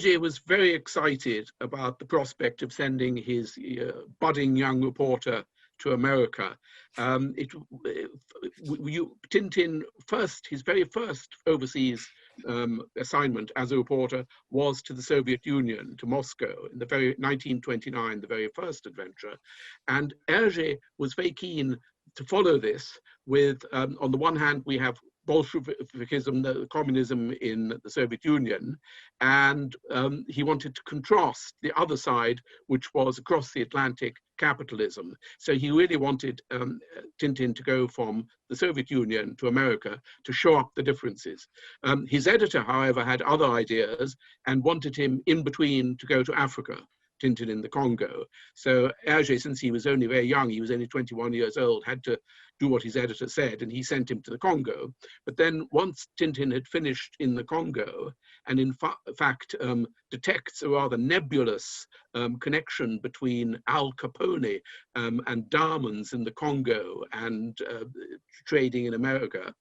Hergé was very excited about the prospect of sending his budding young reporter to America. Tintin his very first overseas assignment as a reporter was to the Soviet Union, to Moscow, in the very 1929, the very first adventure. And Hergé was very keen to follow this with, on the one hand, we have Bolshevikism, the communism in the Soviet Union, and he wanted to contrast the other side, which was across the Atlantic, capitalism. So he really wanted Tintin to go from the Soviet Union to America to show up the differences. His editor, however, had other ideas and wanted him in between to go to Africa, Tintin in the Congo. So Hergé, since he was only very young, he was only 21 years old, had to do what his editor said, and he sent him to the Congo. But then once Tintin had finished in the Congo, and in fact detects a rather nebulous connection between Al Capone and diamonds in the Congo and trading in America,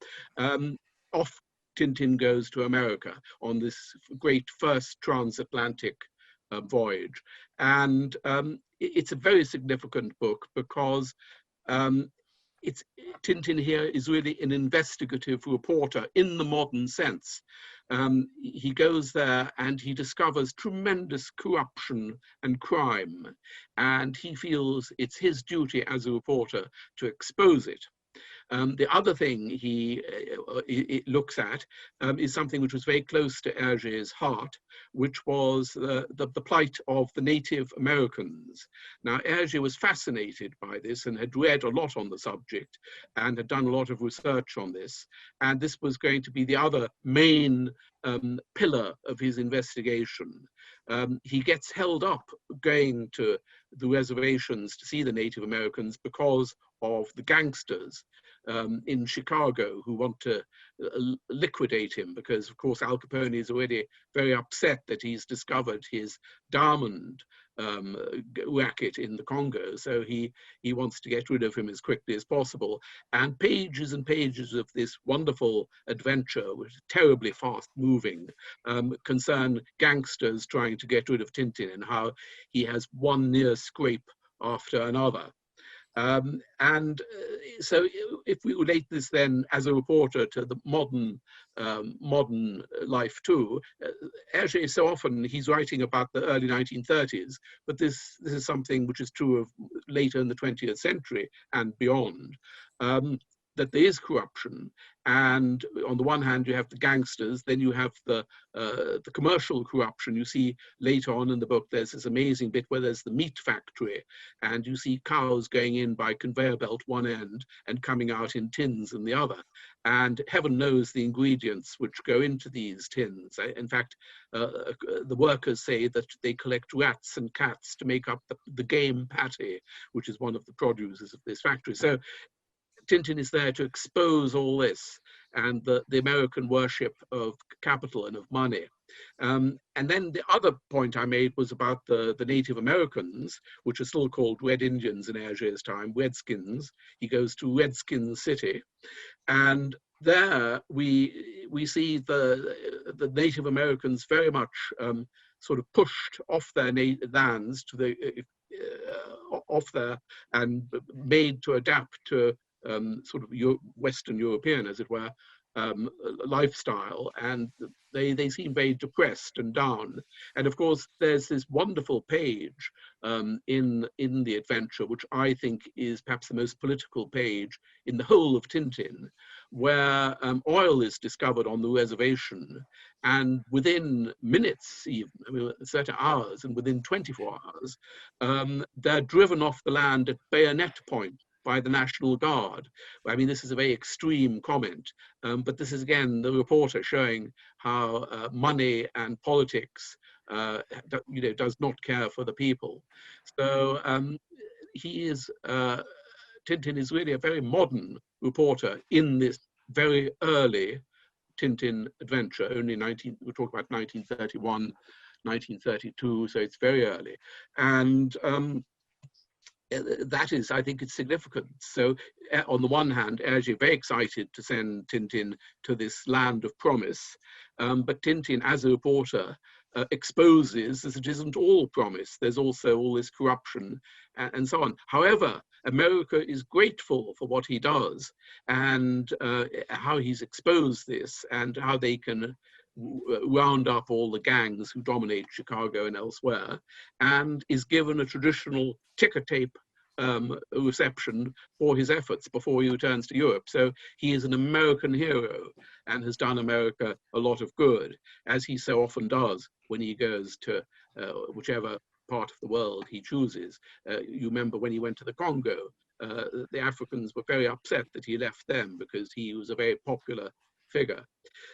off Tintin goes to America on this great first transatlantic voyage. And it's a very significant book because Tintin here is really an investigative reporter in the modern sense. He goes there and he discovers tremendous corruption and crime, and he feels it's his duty as a reporter to expose it. The other thing he looks at is something which was very close to Hergé's heart, which was the plight of the Native Americans. Now, Hergé was fascinated by this and had read a lot on the subject and had done a lot of research on this. And this was going to be the other main pillar of his investigation. He gets held up going to the reservations to see the Native Americans because of the gangsters in Chicago who want to liquidate him, because of course Al Capone is already very upset that he's discovered his diamond racket in the Congo, so he wants to get rid of him as quickly as possible. And pages and pages of this wonderful adventure, which is terribly fast moving, concern gangsters trying to get rid of Tintin and how he has one near scrape after another. So if we relate this then as a reporter to the modern life too, Hergé, so often he's writing about the early 1930s, but this is something which is true of later in the 20th century and beyond. That there is corruption, and on the one hand you have the gangsters, then you have the commercial corruption. You see later on in the book there's this amazing bit where there's the meat factory, and you see cows going in by conveyor belt one end and coming out in tins in the other, and heaven knows the ingredients which go into these tins. In fact, the workers say that they collect rats and cats to make up the game patty, which is one of the produces of this factory. So Tintin is there to expose all this and the American worship of capital and of money. And then the other point I made was about the Native Americans, which are still called Red Indians in Hergé's time, Redskins. He goes to Redskin City, and there we see the Native Americans very much sort of pushed off their lands to the off there and made to adapt to sort of Western European, as it were, lifestyle, and they seem very depressed and down. And of course, there's this wonderful page in the adventure, which I think is perhaps the most political page in the whole of Tintin, where oil is discovered on the reservation, and within minutes, even, I mean, certain hours, and within 24 hours, they're driven off the land at bayonet point by the National Guard. I mean, this is a very extreme comment, but this is again the reporter showing how money and politics, does not care for the people. So Tintin is really a very modern reporter in this very early Tintin adventure. We're talking about 1931, 1932, so it's very early, and that is, I think, it's significant. So on the one hand, Hergé very excited to send Tintin to this land of promise, but Tintin as a reporter exposes that it isn't all promise. There's also all this corruption and so on. However, America is grateful for what he does and how he's exposed this and how they can round up all the gangs who dominate Chicago and elsewhere, and is given a traditional ticker tape reception for his efforts before he returns to Europe. So he is an American hero and has done America a lot of good, as he so often does when he goes to whichever part of the world he chooses. You remember when he went to the Congo, the Africans were very upset that he left them because he was a very popular figure.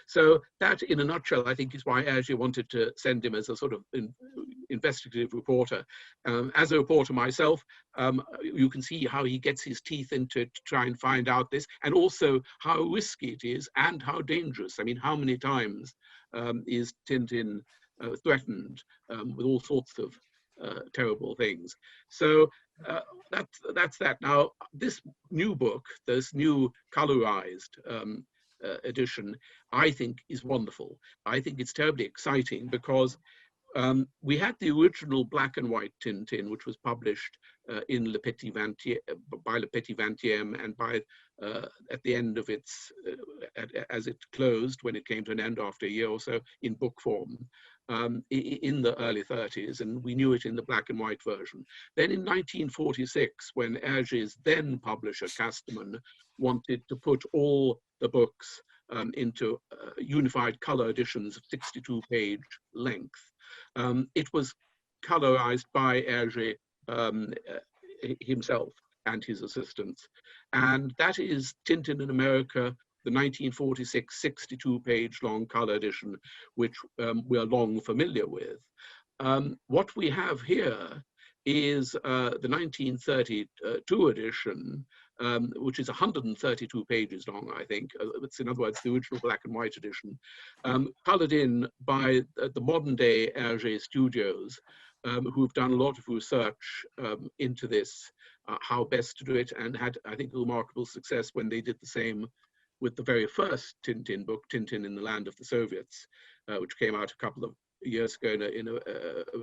So that, in a nutshell, I think is why Hergé wanted to send him as a sort of investigative reporter. As a reporter myself, you can see how he gets his teeth into it to try and find out this, and also how risky it is and how dangerous. I mean, how many times is Tintin threatened with all sorts of terrible things? So that's that. Now, this new book, this new colorized edition, I think is wonderful. I think it's terribly exciting because we had the original black and white Tintin, which was published in Le Petit Vingtième, by Le Petit Vingtième, and by at the end of its, as it closed, when it came to an end after a year or so, in book form, in the early 30s, and we knew it in the black and white version. Then in 1946, when Hergé's then publisher, Casterman, wanted to put all the books into unified color editions of 62-page length, it was colorized by Hergé himself and his assistants. And that is Tintin in America, the 1946 62-page long color edition, which we are long familiar with. What we have here is the 1932 edition, which is 132 pages long, I think. It's, in other words, the original black and white edition, colored in by the modern day Hergé Studios, who've done a lot of research into this, how best to do it, and had, I think, remarkable success when they did the same with the very first Tintin book, Tintin in the Land of the Soviets, which came out a couple of years ago in a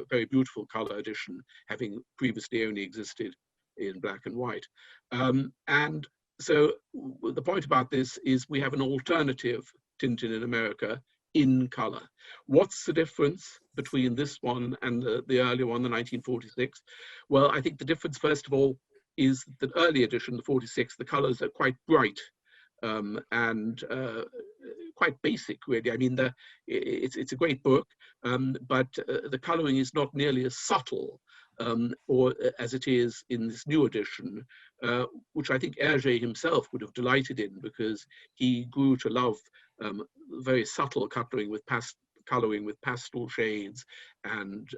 very beautiful color edition, having previously only existed in black and white. And so the point about this is we have an alternative Tintin in America in color. What's the difference between this one and the earlier one, the 1946? Well, I think the difference, first of all, is the early edition, the 46, the colors are quite bright and quite basic, really. I mean, it's a great book, but the coloring is not nearly as subtle or as it is in this new edition, which I think Hergé himself would have delighted in, because he grew to love very subtle coloring with pastel shades and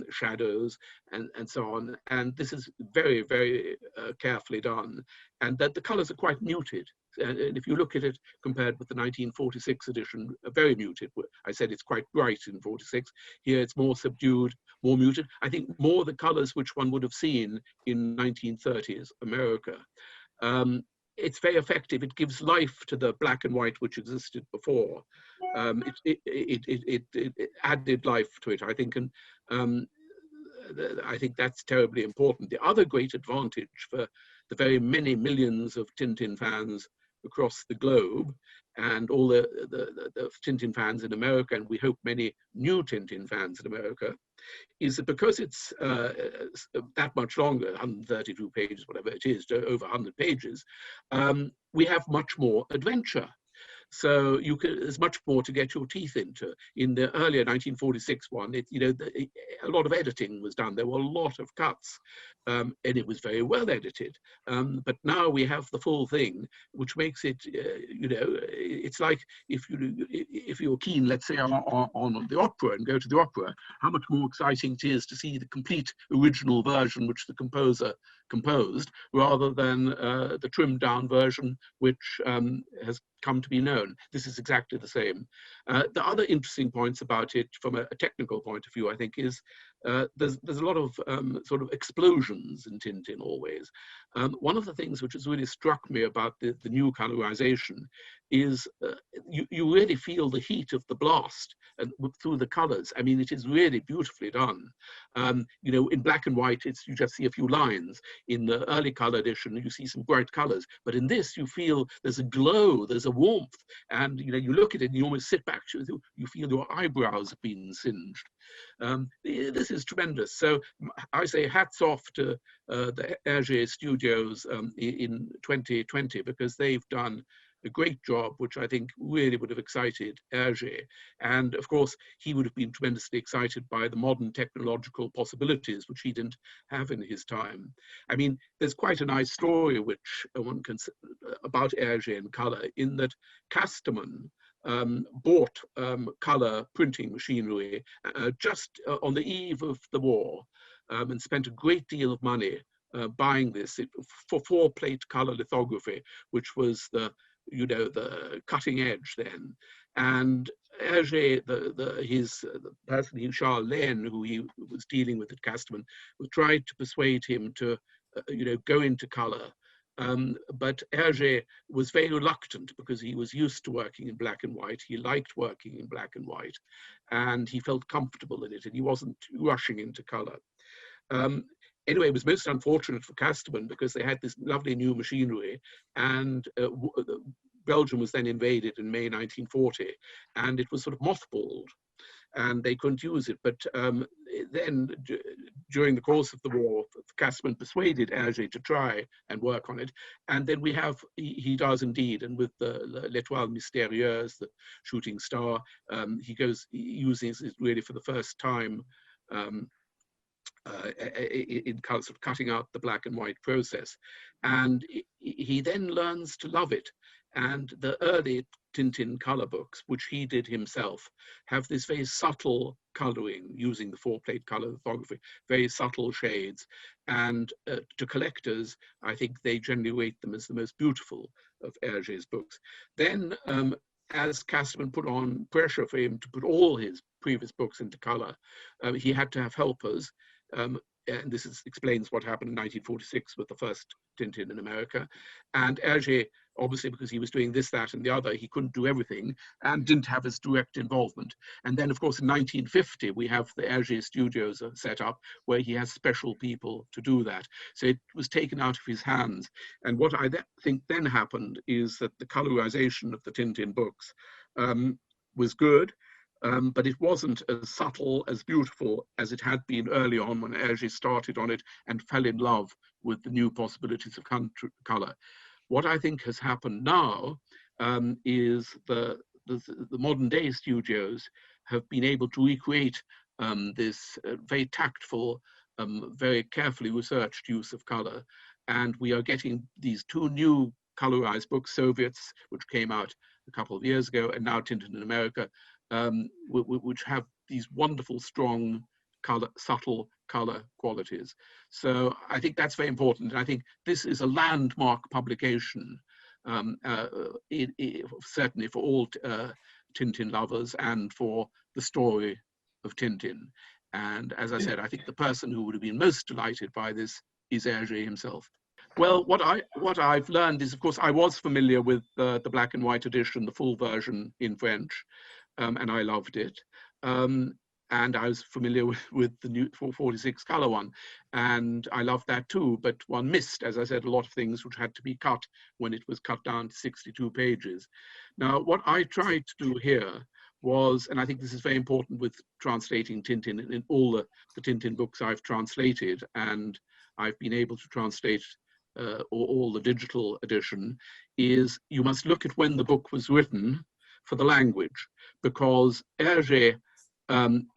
shadows and so on. And this is very, very carefully done, and that the colors are quite muted. And if you look at it compared with the 1946 edition, very muted. I said it's quite bright in 46. Here it's more subdued, more muted. I think more the colors which one would have seen in 1930s America. It's very effective. It gives life to the black and white which existed before. It added life to it, I think, and I think that's terribly important. The other great advantage for the very many millions of Tintin fans across the globe, and all the Tintin fans in America, and we hope many new Tintin fans in America, is that because it's that much longer, 132 pages, whatever it is, to over 100 pages, we have much more adventure. So there's much more to get your teeth into. In the earlier 1946 one, a lot of editing was done. There were a lot of cuts, and it was very well edited. But now we have the full thing, which makes it, it's like if you're keen, let's say, on the opera and go to the opera, how much more exciting it is to see the complete original version which the composer composed, rather than the trimmed down version which has come to be known. This is exactly the same. The other interesting points about it from a technical point of view, I think, is there's a lot of sort of explosions in Tintin always. One of the things which has really struck me about the new colorization is you really feel the heat of the blast and through the colors. I mean, it is really beautifully done. You know, in black and white, you just see a few lines. In the early color edition, you see some bright colors. But in this, you feel there's a glow, there's a warmth, and you know, you look at it and you almost sit back. You feel your eyebrows have been singed. This is tremendous. So I say hats off to the Hergé Studios in 2020, because they've done a great job, which I think really would have excited Hergé. And of course, he would have been tremendously excited by the modern technological possibilities, which he didn't have in his time. I mean, there's quite a nice story which one can about Hergé and color, in that Casterman bought color printing machinery just on the eve of the war, and spent a great deal of money buying this for 4-plate color lithography, which was the cutting edge then. And Hergé, the person, Charles Laine, who he was dealing with at Casterman, tried to persuade him to go into color. But Hergé was very reluctant, because he was used to working in black and white. He liked working in black and white, and he felt comfortable in it, and he wasn't rushing into color. Anyway, it was most unfortunate for Casterman, because they had this lovely new machinery, and Belgium was then invaded in May 1940, and it was sort of mothballed, and they couldn't use it. But then, during the course of the war, Casterman persuaded Hergé to try and work on it. And then he does indeed, and with the L'Étoile Mystérieuse, the shooting star, he uses it really for the first time in sort of cutting out the black and white process. And he then learns to love it. And the early Tintin color books, which he did himself, have this very subtle coloring using the 4-plate color lithography, very subtle shades. And to collectors, I think they generally rate them as the most beautiful of Hergé's books. Then, as Casterman put on pressure for him to put all his previous books into color, he had to have helpers. And this explains what happened in 1946 with the first Tintin in America. And Hergé, obviously, because he was doing this, that, and the other, he couldn't do everything and didn't have his direct involvement. And then, of course, in 1950, we have the Hergé Studios set up, where he has special people to do that. So it was taken out of his hands. And what I think then happened is that the colorization of the Tintin books was good. But it wasn't as subtle, as beautiful as it had been early on, when Hergé started on it and fell in love with the new possibilities of color. What I think has happened now is the modern day studios have been able to recreate this very tactful, very carefully researched use of color. And we are getting these 2 new colorized books, Soviets, which came out a couple of years ago, and now Tintin in America, which have these wonderful, strong, subtle color qualities. So I think that's very important. And I think this is a landmark publication, certainly for all Tintin lovers and for the story of Tintin. And as I said, I think the person who would have been most delighted by this is Hergé himself. Well, what I've learned is, of course, I was familiar with the black and white edition, the full version in French. And I loved it. And I was familiar with the new 446 color one, and I loved that too, but one missed, as I said, a lot of things which had to be cut when it was cut down to 62 pages. Now, what I tried to do here was, and I think this is very important with translating Tintin in all the Tintin books I've translated, and I've been able to translate all the digital edition, is you must look at when the book was written for the language, because Hergé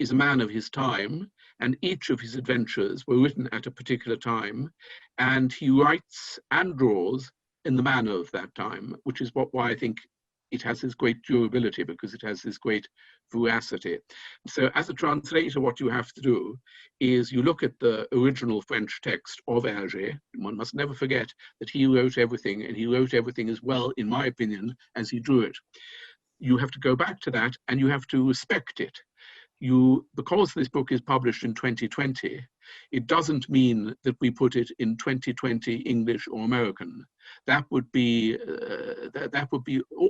is a man of his time, and each of his adventures were written at a particular time, and he writes and draws in the manner of that time, which is why I think it has this great durability, because it has this great veracity. So as a translator, what you have to do is you look at the original French text of Hergé. One must never forget that he wrote everything, and he wrote everything as well, in my opinion, as he drew it. You have to go back to that, and you have to respect it. because this book is published in 2020, it doesn't mean that we put it in 2020 English or American. That would be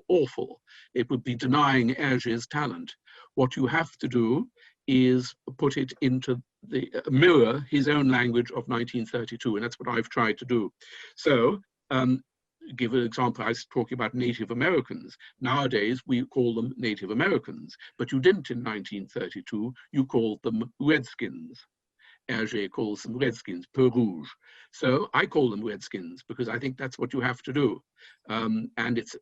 awful. It would be denying Hergé's talent. What you have to do is put it into the mirror his own language of 1932, and that's what I've tried to do. So, give an example, I was talking about Native Americans. Nowadays, we call them Native Americans, but you didn't in 1932, you called them Redskins. Hergé calls them Redskins, Peu Rouge. So I call them Redskins because I think that's what you have to do. And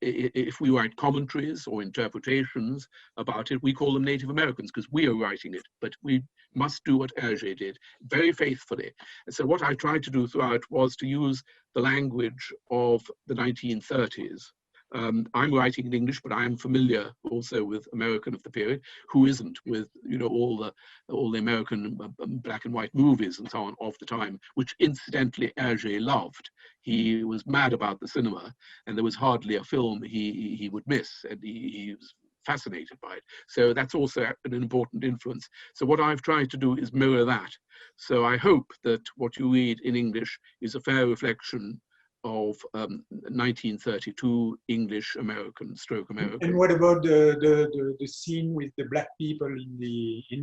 if we write commentaries or interpretations about it, we call them Native Americans because we are writing it, but we must do what Hergé did very faithfully. And so what I tried to do throughout was to use the language of the 1930s. I'm writing in English, but I am familiar also with American of the period. Who isn't, with all the American black and white movies and so on of the time, which incidentally Hergé loved. He was mad about the cinema, and there was hardly a film he would miss, and he was fascinated by it. So that's also an important influence. So what I've tried to do is mirror that. So I hope that what you read in English is a fair reflection of 1932 English American stroke American. And what about the scene with the black people in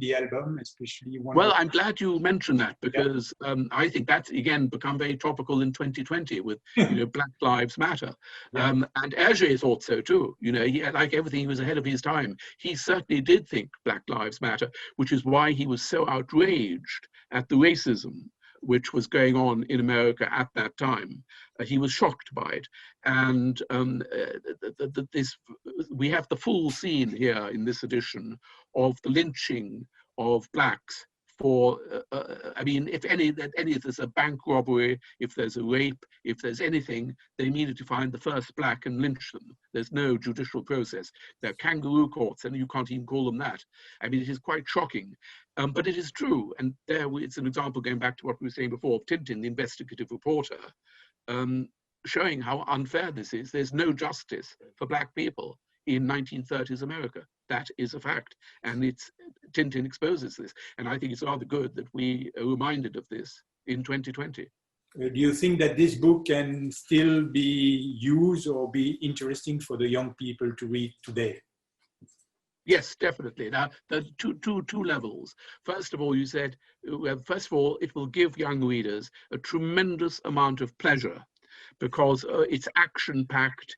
the album, especially one? Well, I'm glad you mentioned that because I think that's again become very topical in 2020 with Black Lives Matter, and Hergé thought so too. He, like everything, he was ahead of his time. He certainly did think Black Lives Matter, which is why he was so outraged at the racism which was going on in America at that time. He was shocked by it. And we have the full scene here in this edition of the lynching of blacks for, I mean, if there's a bank robbery, if there's a rape, if there's anything, they immediately find the first black and lynch them. There's no judicial process. They're kangaroo courts, and you can't even call them that. I mean, it is quite shocking, but it is true. And there, it's an example, going back to what we were saying before, of Tintin, the investigative reporter, showing how unfair this is. There's no justice for black people in 1930s America. That is a fact, and Tintin exposes this, and I think it's rather good that we are reminded of this in 2020. Do you think that this book can still be used or be interesting for the young people to read today? Yes, definitely. Now, there are two levels. First of all, you said, first of all, it will give young readers a tremendous amount of pleasure because it's action-packed.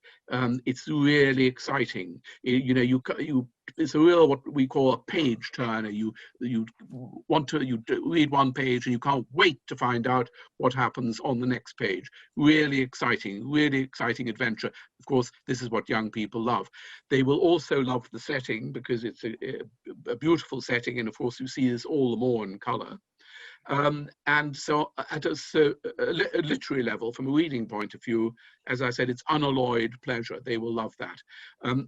It's really exciting. It's a real, what we call a page turner. You read one page and you can't wait to find out what happens on the next page. Really exciting adventure. Of course, this is what young people love. They will also love the setting because it's a beautiful setting, and of course you see this all the more in color. And so at a literary level, from a reading point of view, as I said, it's unalloyed pleasure. They will love that.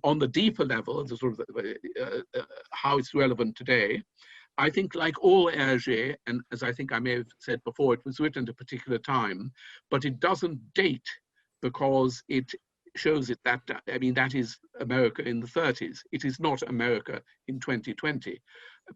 On the deeper level, the sort of how it's relevant today, I think like all Hergé, and as I think I may have said before, it was written at a particular time, but it doesn't date because it shows it that, I mean, that is America in the 30s. It is not America in 2020.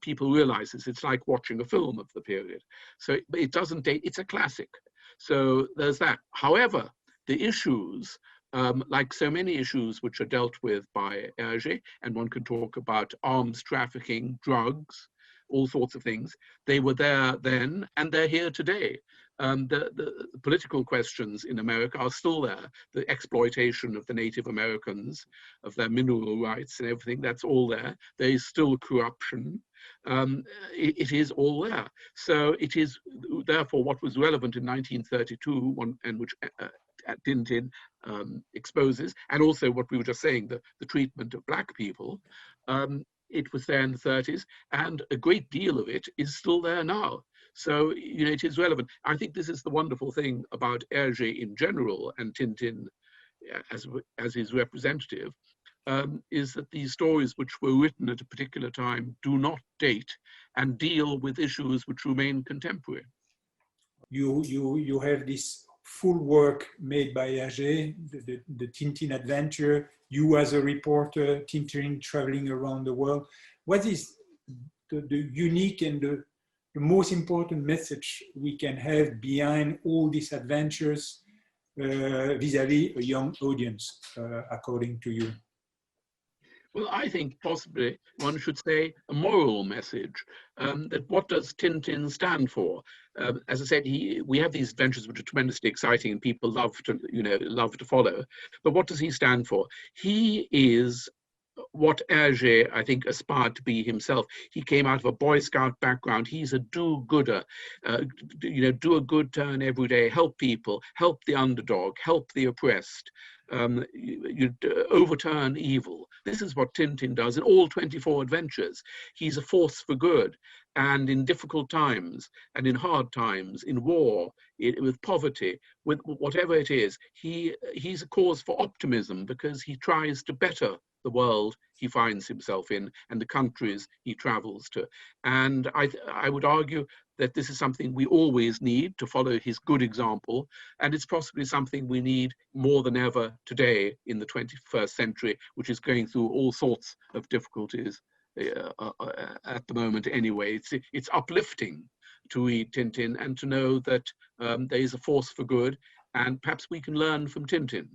People realize this. It's like watching a film of the period. So it doesn't date, it's a classic. So there's that. However, the issues, like so many issues which are dealt with by Hergé, and one can talk about arms trafficking, drugs, all sorts of things, they were there then and they're here today. The political questions in America are still there. The exploitation of the Native Americans, of their mineral rights and everything, that's all there. There is still corruption. It is all there. So it is therefore what was relevant in 1932 and which Tintin exposes, and also what we were just saying, the treatment of black people. It was there in the 30s, and a great deal of it is still there now. So, it is relevant. I think this is the wonderful thing about Hergé in general, and Tintin as his representative, is that these stories which were written at a particular time do not date and deal with issues which remain contemporary. You have this full work made by Hergé, the Tintin adventure, you as a reporter, Tintin traveling around the world. What is the unique and the most important message we can have behind all these adventures vis-a-vis a young audience, according to you? Well, I think possibly one should say a moral message, that what does Tintin stand for? As I said, we have these adventures which are tremendously exciting and people love to follow. But what does he stand for? He is what Hergé, I think, aspired to be himself. He came out of a Boy Scout background. He's a do-gooder, do a good turn every day, help people, help the underdog, help the oppressed, overturn evil. This is what Tintin does in all 24 adventures. He's a force for good, and in difficult times, and in hard times, in war, with poverty, with whatever it is, he's a cause for optimism because he tries to better the world he finds himself in and the countries he travels to. And I would argue that this is something we always need, to follow his good example, and it's possibly something we need more than ever today in the 21st century, which is going through all sorts of difficulties at the moment anyway. It's uplifting to read Tintin and to know that there is a force for good, and perhaps we can learn from Tintin.